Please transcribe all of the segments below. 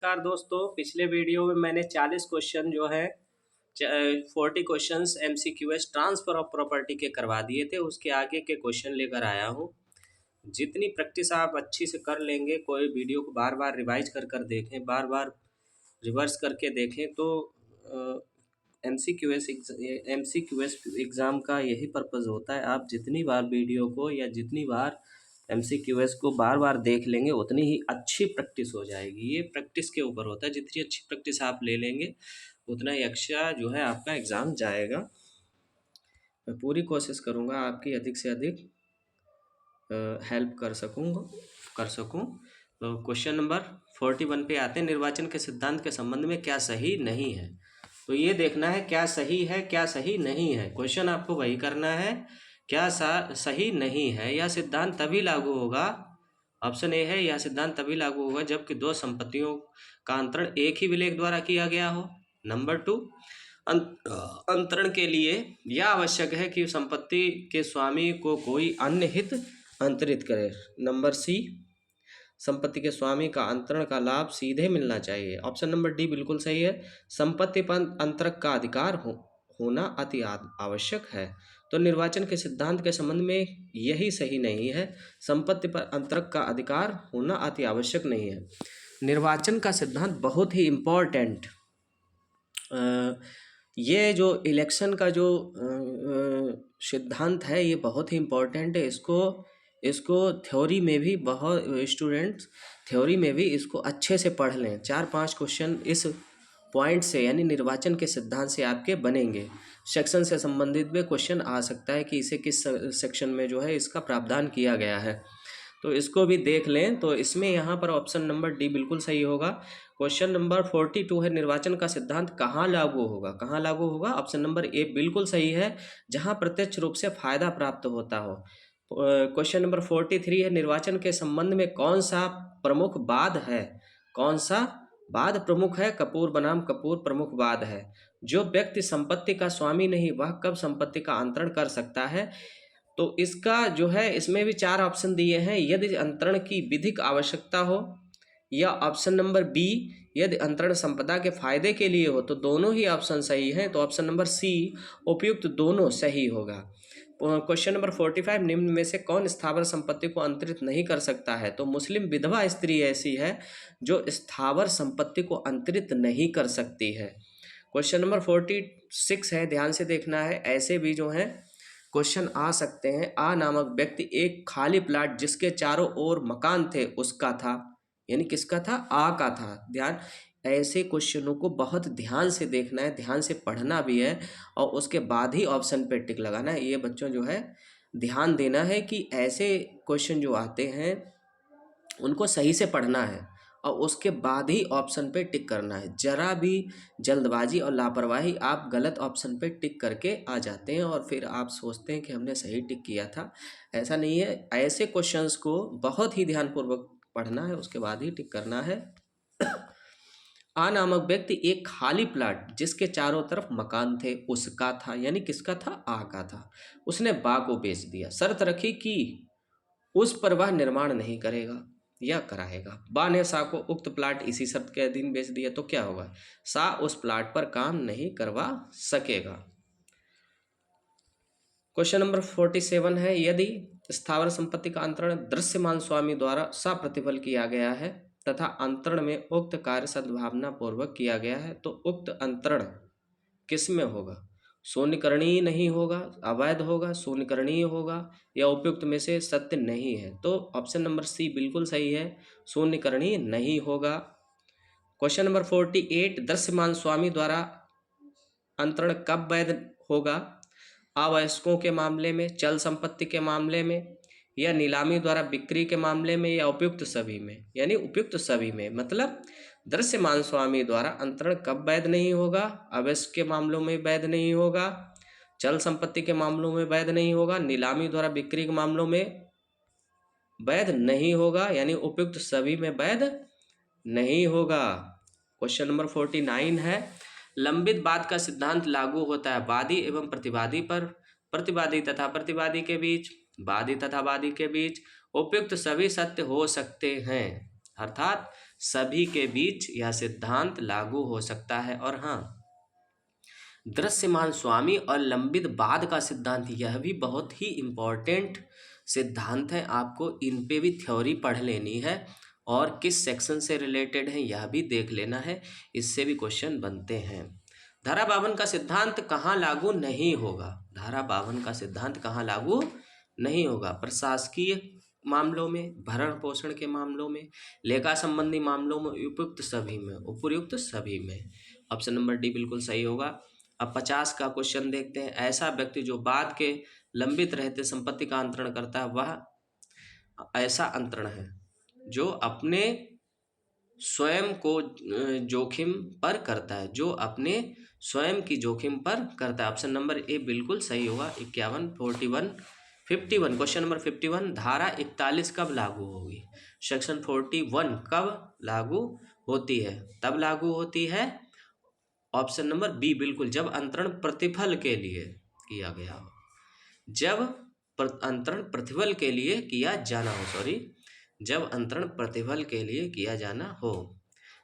नमस्कार दोस्तों, पिछले वीडियो में मैंने 40 क्वेश्चन जो है 40 क्वेश्चंस एमसीक्यूएस ट्रांसफर ऑफ प्रॉपर्टी के करवा दिए थे। उसके आगे के क्वेश्चन लेकर आया हूँ। जितनी प्रैक्टिस आप अच्छी से कर लेंगे, कोई वीडियो को बार बार रिवाइज कर कर देखें, बार बार रिवर्स करके देखें, तो एमसीक्यूएस एग्ज़ाम का यही पर्पज़ होता है। आप जितनी बार वीडियो को या जितनी बार एमसीक्यूएस को बार बार देख लेंगे, उतनी ही अच्छी प्रैक्टिस हो जाएगी। ये प्रैक्टिस के ऊपर होता है। जितनी अच्छी प्रैक्टिस आप ले लेंगे, उतना ही अच्छा जो है आपका एग्ज़ाम जाएगा। मैं पूरी कोशिश करूँगा आपकी अधिक से अधिक हेल्प कर सकूँ। तो क्वेश्चन नंबर 41 पे आते हैं। निर्वाचन के सिद्धांत के संबंध में क्या सही नहीं है। तो ये देखना है क्या सही है, क्या सही नहीं है। क्वेश्चन आपको वही करना है, क्या सही नहीं है। यह सिद्धांत तभी लागू होगा, ऑप्शन ए है, यह सिद्धांत तभी लागू होगा जबकि दो संपत्तियों का अंतरण एक ही विलेख द्वारा किया गया हो। नंबर 2, अंतरण के लिए यह आवश्यक है कि संपत्ति के स्वामी को कोई अन्य हित अंतरित करे। नंबर सी, संपत्ति के स्वामी का अंतरण का लाभ सीधे मिलना चाहिए। ऑप्शन नंबर डी बिल्कुल सही है। संपत्ति पर अंतरक का अधिकार होना अति आवश्यक है। तो निर्वाचन के सिद्धांत के संबंध में यही सही नहीं है। संपत्ति पर अंतरक का अधिकार होना अति आवश्यक नहीं है। निर्वाचन का सिद्धांत बहुत ही इम्पोर्टेंट, ये जो इलेक्शन का जो सिद्धांत है, ये बहुत ही इम्पोर्टेंट है। इसको थ्योरी में भी बहुत स्टूडेंट्स थ्योरी में भी इसको अच्छे से पढ़ लें। 4-5 क्वेश्चन इस पॉइंट से यानी निर्वाचन के सिद्धांत से आपके बनेंगे। सेक्शन से संबंधित भी क्वेश्चन आ सकता है कि इसे किस सेक्शन में जो है इसका प्रावधान किया गया है, तो इसको भी देख लें। तो इसमें यहाँ पर ऑप्शन नंबर डी बिल्कुल सही होगा। क्वेश्चन नंबर 42 है, निर्वाचन का सिद्धांत कहाँ लागू होगा। कहाँ लागू होगा? ऑप्शन नंबर ए बिल्कुल सही है, जहाँ प्रत्यक्ष रूप से फायदा प्राप्त होता हो। क्वेश्चन नंबर 43 है, निर्वाचन के संबंध में कौन सा प्रमुख वाद है। कौन सा वाद प्रमुख है? कपूर बनाम कपूर प्रमुख वाद है। जो व्यक्ति संपत्ति का स्वामी नहीं, वह कब संपत्ति का अंतरण कर सकता है। तो इसका जो है, इसमें भी 4 ऑप्शन दिए हैं। यदि अंतरण की विधिक आवश्यकता हो, या ऑप्शन नंबर बी, यदि अंतरण संपदा के फायदे के लिए हो। तो दोनों ही ऑप्शन सही हैं, तो ऑप्शन नंबर सी उपयुक्त दोनों सही होगा। क्वेश्चन नंबर 45, निम्न में से कौन स्थावर संपत्ति को अंतरित नहीं कर सकता है। तो मुस्लिम विधवा स्त्री ऐसी है जो स्थावर संपत्ति को अंतरित नहीं कर सकती है। क्वेश्चन नंबर 46 है, ध्यान से देखना है। ऐसे भी जो है क्वेश्चन आ सकते हैं। आ नामक व्यक्ति एक खाली प्लाट जिसके चारों ओर मकान थे उसका था, यानी किसका था? आ का था। ध्यान, ऐसे क्वेश्चनों को बहुत ध्यान से देखना है, ध्यान से पढ़ना भी है, और उसके बाद ही ऑप्शन पे टिक लगाना है। ये बच्चों जो है ध्यान देना है कि ऐसे क्वेश्चन जो आते हैं उनको सही से पढ़ना है, और उसके बाद ही ऑप्शन पे टिक करना है। जरा भी जल्दबाजी और लापरवाही, आप गलत ऑप्शन पे टिक करके आ जाते हैं और फिर आप सोचते हैं कि हमने सही टिक किया था। ऐसा नहीं है। ऐसे क्वेश्चंस को बहुत ही ध्यानपूर्वक पढ़ना है, उसके बाद ही टिक करना है। आ नामक व्यक्ति एक खाली प्लाट जिसके चारों तरफ मकान थे उसका था, यानी किसका था? आ का था। उसने बा को बेच दिया। शर्त रखी कि उस पर वह निर्माण नहीं करेगा या कराएगा। बा ने सा को उक्त प्लाट इसी शर्त के अधीन बेच दिया, तो क्या होगा? सा उस प्लाट पर काम नहीं करवा सकेगा। क्वेश्चन नंबर 47 है, यदि स्थावर संपत्ति का अंतरण दृश्यमान स्वामी द्वारा सप्रतिफल किया गया है तथा अंतरण में उक्त कार्य सद्भावना पूर्वक किया गया है, तो उक्त अंतरण किस में होगा? शून्यकरणीय नहीं होगा, अवैध होगा, शून्यकरणीय होगा, या उपयुक्त में से सत्य नहीं है। तो ऑप्शन नंबर सी बिल्कुल सही है, शून्यकरणीय नहीं होगा। क्वेश्चन नंबर 48, दृश्यमान स्वामी द्वारा अंतरण कब वैध होगा? अवयस्कों के मामले में, चल संपत्ति के मामले में, या नीलामी द्वारा बिक्री के मामले में, या उपयुक्त सभी में। यानी उपयुक्त सभी में मतलब दृश्यमान स्वामी द्वारा अंतरण कब वैध नहीं होगा? अवयस्क के मामलों में वैध नहीं होगा, चल संपत्ति के मामलों में वैध नहीं होगा, नीलामी द्वारा बिक्री के मामलों में वैध नहीं होगा, यानी उपयुक्त सभी में वैध नहीं होगा। क्वेश्चन नंबर 49 है, लंबित वाद का सिद्धांत लागू होता है वादी एवं प्रतिवादी पर, प्रतिवादी तथा प्रतिवादी के बीच, वादी तथा वादी के बीच। उपयुक्त सभी सत्य हो सकते हैं, अर्थात सभी के बीच यह सिद्धांत लागू हो सकता है। और हाँ, दृश्यमान स्वामी और लंबित बाद का सिद्धांत, यह भी बहुत ही इम्पोर्टेंट सिद्धांत है। आपको इन पे भी थ्योरी पढ़ लेनी है और किस सेक्शन से रिलेटेड है यह भी देख लेना है, इससे भी क्वेश्चन बनते हैं। धारा 52 का सिद्धांत कहाँ लागू नहीं होगा? धारा 52 का सिद्धांत कहाँ लागू नहीं होगा? प्रशासकीय मामलों में, भरण पोषण के मामलों में, लेखा संबंधी मामलों में, उपर्युक्त सभी में। ऑप्शन नंबर डी बिल्कुल सही होगा। अब 50 का क्वेश्चन देखते हैं। ऐसा व्यक्ति जो बाद के लंबित रहते संपत्ति का अंतरण करता है, वह ऐसा अंतरण है जो अपने स्वयं को जोखिम पर करता है, जो अपने स्वयं की जोखिम पर करता है। ऑप्शन नंबर ए बिल्कुल सही होगा। 51, 41, 51, क्वेश्चन नंबर 51, धारा 41 कब लागू होगी? सेक्शन 41 कब लागू होती है? तब लागू होती है, ऑप्शन नंबर बी बिल्कुल, जब अंतरण प्रतिफल के लिए किया गया हो। जब अंतरण प्रतिफल के लिए किया जाना हो, जब अंतरण प्रतिफल के लिए किया जाना हो।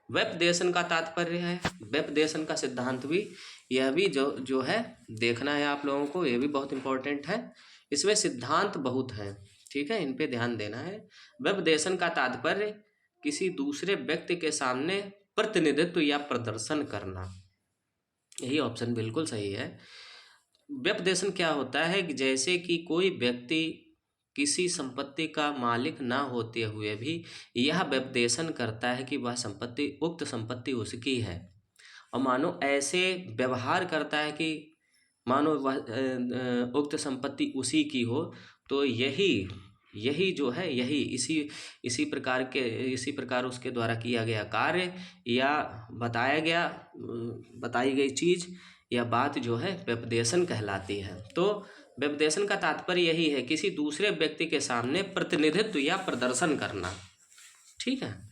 व्यपदेशन का तात्पर्य है, व्यपदेशन का सिद्धांत भी, यह भी जो है देखना है आप लोगों को, यह भी बहुत इंपॉर्टेंट है। इसमें सिद्धांत बहुत हैं, ठीक है, इन पे ध्यान देना है। व्यपदेशन का तात्पर्य किसी दूसरे व्यक्ति के सामने प्रतिनिधित्व या प्रदर्शन करना, यही ऑप्शन बिल्कुल सही है। व्यपदेशन क्या होता है कि जैसे कि कोई व्यक्ति किसी संपत्ति का मालिक ना होते हुए भी यह व्यपदेशन करता है कि वह संपत्ति, उक्त संपत्ति उसकी है, और मानो ऐसे व्यवहार करता है कि मानो वह उक्त संपत्ति उसी की हो, तो यही जो है, यही इसी प्रकार उसके द्वारा किया गया कार्य या बताई गई चीज़ या बात जो है व्यपदेशन कहलाती है। तो व्यपदेशन का तात्पर्य यही है, किसी दूसरे व्यक्ति के सामने प्रतिनिधित्व या प्रदर्शन करना, ठीक है।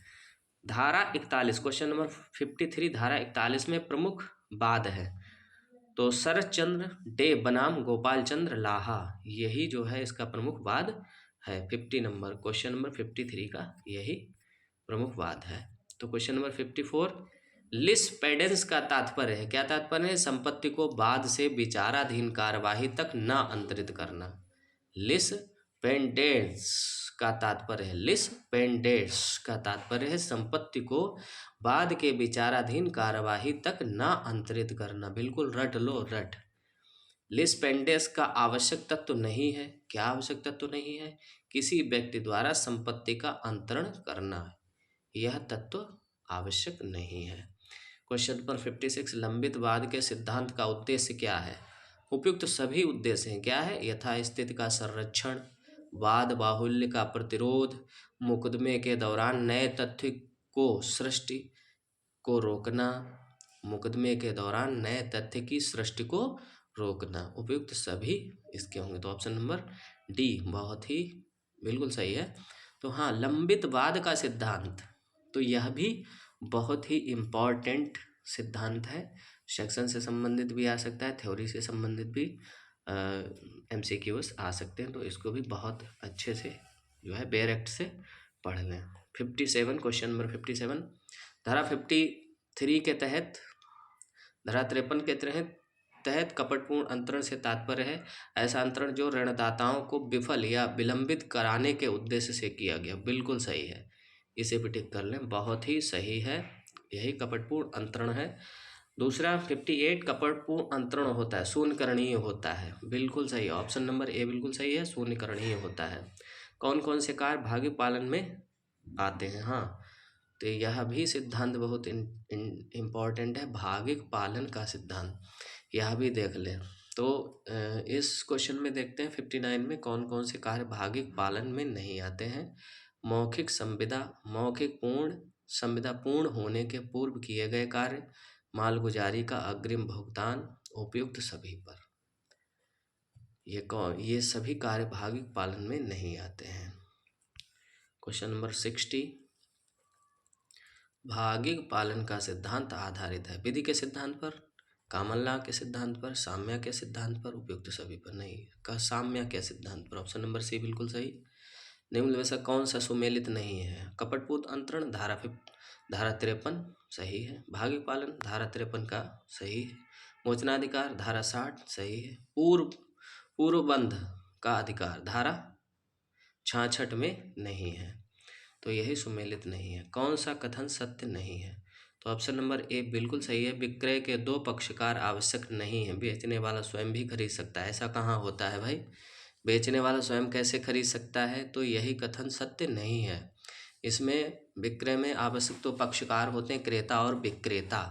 धारा 41, क्वेश्चन नंबर 53, धारा 41 में प्रमुख वाद है, तो शरद चंद्र डे बनाम गोपाल चंद्र लाहा, यही जो है इसका प्रमुख वाद है। 50 नंबर, क्वेश्चन नंबर 53 का यही प्रमुख वाद है। तो क्वेश्चन नंबर 54, लिस पेडेंस का तात्पर्य है, क्या तात्पर्य है? संपत्ति को बाद से विचाराधीन कार्यवाही तक न अंतरित करना। लिस पेंडेंस का तात्पर्य है, लिस पेंडेंस का तात्पर्य है संपत्ति को बाद के विचाराधीन कार्यवाही तक न अंतरित करना। बिल्कुल रट लो, रट। लिस पेंडेंस का आवश्यक तत्व नहीं है, क्या आवश्यक तत्व नहीं है? किसी व्यक्ति द्वारा संपत्ति का अंतरण करना, यह तत्व आवश्यक नहीं है। क्वेश्चन नंबर 56, लंबित वाद के सिद्धांत का उद्देश्य क्या है? उपयुक्त सभी उद्देश्य हैं, क्या है? यथास्थिति का संरक्षण, वाद बाहुल्य का प्रतिरोध, मुकदमे के दौरान नए तथ्य को सृष्टि को रोकना, मुकदमे के दौरान नए तथ्य की सृष्टि को रोकना। उपयुक्त सभी इसके होंगे, तो ऑप्शन नंबर डी बहुत ही बिल्कुल सही है। तो हाँ, लंबित वाद का सिद्धांत, तो यह भी बहुत ही इम्पॉर्टेंट सिद्धांत है। सेक्शन से संबंधित भी आ सकता है, थ्योरी से संबंधित भी MCQs आ सकते हैं, तो इसको भी बहुत अच्छे से जो है बेरेक्ट से पढ़ लें। 57, क्वेश्चन नंबर 57, धारा 53 के तहत, धारा 53 के तहत कपटपूर्ण अंतरण से तात्पर्य है ऐसा अंतरण जो ऋणदाताओं को विफल या विलंबित कराने के उद्देश्य से किया गया। बिल्कुल सही है, इसे भी टिक कर लें, बहुत ही सही है, यही कपटपूर्ण अंतरण है। दूसरा 58, कपटपूर्ण अंतरण होता है शून्यकरणीय होता है। बिल्कुल सही, ऑप्शन नंबर ए बिल्कुल सही है, शून्यकरणीय होता है। कौन कौन से कार्य भागी पालन में आते हैं? हाँ, तो यह भी सिद्धांत बहुत इम्पॉर्टेंट है, भागिक पालन का सिद्धांत, यह भी देख लें। तो इस क्वेश्चन में देखते हैं 59 में कौन कौन से कार्य भागिक पालन में नहीं आते हैं। मौखिक संविदा पूर्ण होने के पूर्व किए गए कार्य, मालगुजारी का अग्रिम भुगतान, उपयुक्त सभी पर, ये सभी कार्य भागिक पालन में नहीं आते हैं। क्वेश्चन नंबर 60, भागिक पालन का सिद्धांत आधारित है विधि के सिद्धांत पर, कॉमन लॉ के सिद्धांत पर, साम्य के सिद्धांत पर, उपयुक्त सभी पर नहीं का साम्य के सिद्धांत पर। ऑप्शन नंबर सी बिल्कुल सही। निम्न में से कौन सा सुमेलित नहीं है? कपटपूर्ण अंतरण, धारा 53 सही है। भाग्य पालन धारा 53 का सही है। मोचनाधिकार धारा 60 सही है। पूर्वबंध का अधिकार धारा 66 में नहीं है, तो यही सुमेलित नहीं है। कौन सा कथन सत्य नहीं है? तो ऑप्शन नंबर ए बिल्कुल सही है। विक्रय के दो पक्षकार आवश्यक नहीं है, बेचने वाला स्वयं भी खरीद सकता है। ऐसा कहाँ होता है भाई? बेचने वाला स्वयं कैसे खरीद सकता है? तो यही कथन सत्य नहीं है। इसमें विक्रय में आवश्यक तो पक्षकार होते हैं, क्रेता और विक्रेता।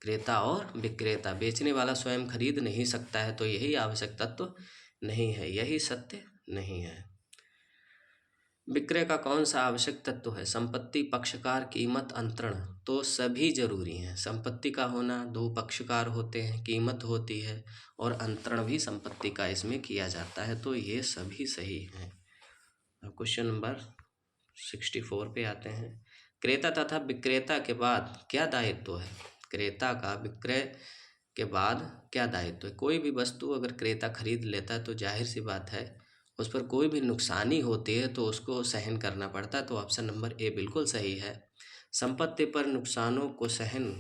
क्रेता और विक्रेता, बेचने वाला स्वयं खरीद नहीं सकता है, तो यही आवश्यक तत्व नहीं है, यही सत्य नहीं है। विक्रय का कौन सा आवश्यक तत्व है? संपत्ति, पक्षकार, कीमत, अंतरण। तो सभी जरूरी हैं। संपत्ति का होना, दो पक्षकार होते हैं, कीमत होती है और अंतरण भी संपत्ति का इसमें किया जाता है, तो ये सभी सही हैं। अब क्वेश्चन नंबर 64 पे आते हैं। क्रेता तथा विक्रेता के बाद क्या दायित्व है? क्रेता का विक्रय के बाद क्या दायित्व है? कोई भी वस्तु अगर क्रेता खरीद लेता है तो जाहिर सी बात है उस पर कोई भी नुकसानी होती है तो उसको सहन करना पड़ता है, तो ऑप्शन नंबर ए बिल्कुल सही है। संपत्ति पर नुकसानों को सहन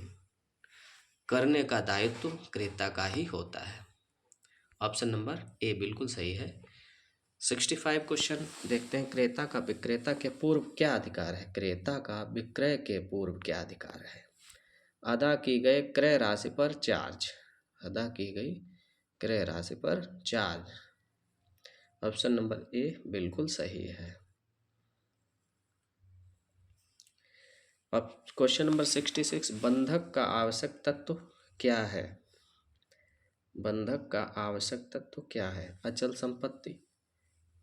करने का दायित्व क्रेता का ही होता है। ऑप्शन नंबर ए बिल्कुल सही है। 65 क्वेश्चन देखते हैं। क्रेता का विक्रेता के पूर्व क्या अधिकार है? क्रेता का विक्रय के पूर्व क्या अधिकार है? अदा की गई क्रय राशि पर चार्ज। अदा की गई क्रय राशि पर चार्ज। ऑप्शन नंबर ए बिल्कुल सही है। अब क्वेश्चन नंबर 66, बंधक का आवश्यक तत्व क्या है? बंधक का आवश्यक तत्व क्या है? अचल संपत्ति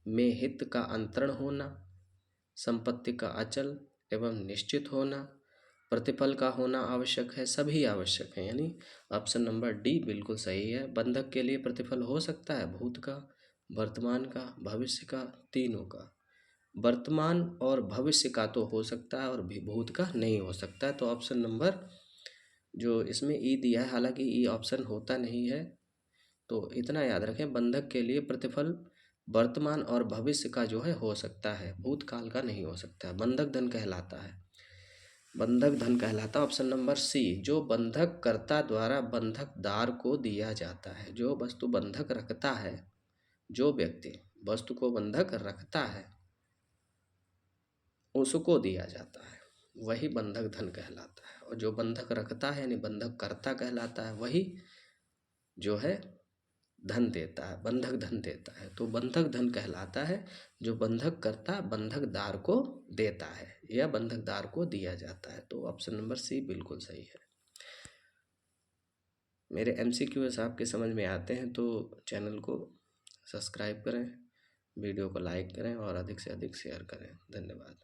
में हित का अंतरण होना, संपत्ति का अचल एवं निश्चित होना, प्रतिफल का होना आवश्यक है। सभी आवश्यक है, यानी ऑप्शन नंबर डी बिल्कुल सही है। बंधक के लिए प्रतिफल हो सकता है भूत का, वर्तमान का, भविष्य का, तीनों का। वर्तमान और भविष्य का तो हो सकता है और भूत का नहीं हो सकता है, तो ऑप्शन नंबर जो इसमें ई दिया है, हालांकि ई ऑप्शन होता नहीं है, तो इतना याद रखें, बंधक के लिए प्रतिफल वर्तमान और भविष्य का जो है हो सकता है, भूतकाल का नहीं हो सकता है। बंधक धन कहलाता है, बंधक धन कहलाता है ऑप्शन नंबर सी। जो बंधक कर्ता द्वारा बंधकदार को दिया जाता है। जो वस्तु बंधक रखता है, जो व्यक्ति वस्तु को बंधक रखता है उसको दिया जाता है, वही बंधक धन कहलाता है। और जो बंधक रखता है यानी बंधक कर्ता कहलाता है, वही जो है धन देता है, बंधक धन देता है। तो बंधक धन कहलाता है जो बंधक कर्ता बंधकदार को देता है या बंधकदार को दिया जाता है, तो ऑप्शन नंबर सी बिल्कुल सही है। मेरे MCQs आपके समझ में आते हैं तो चैनल को सब्सक्राइब करें, वीडियो को लाइक करें और अधिक से अधिक शेयर करें। धन्यवाद।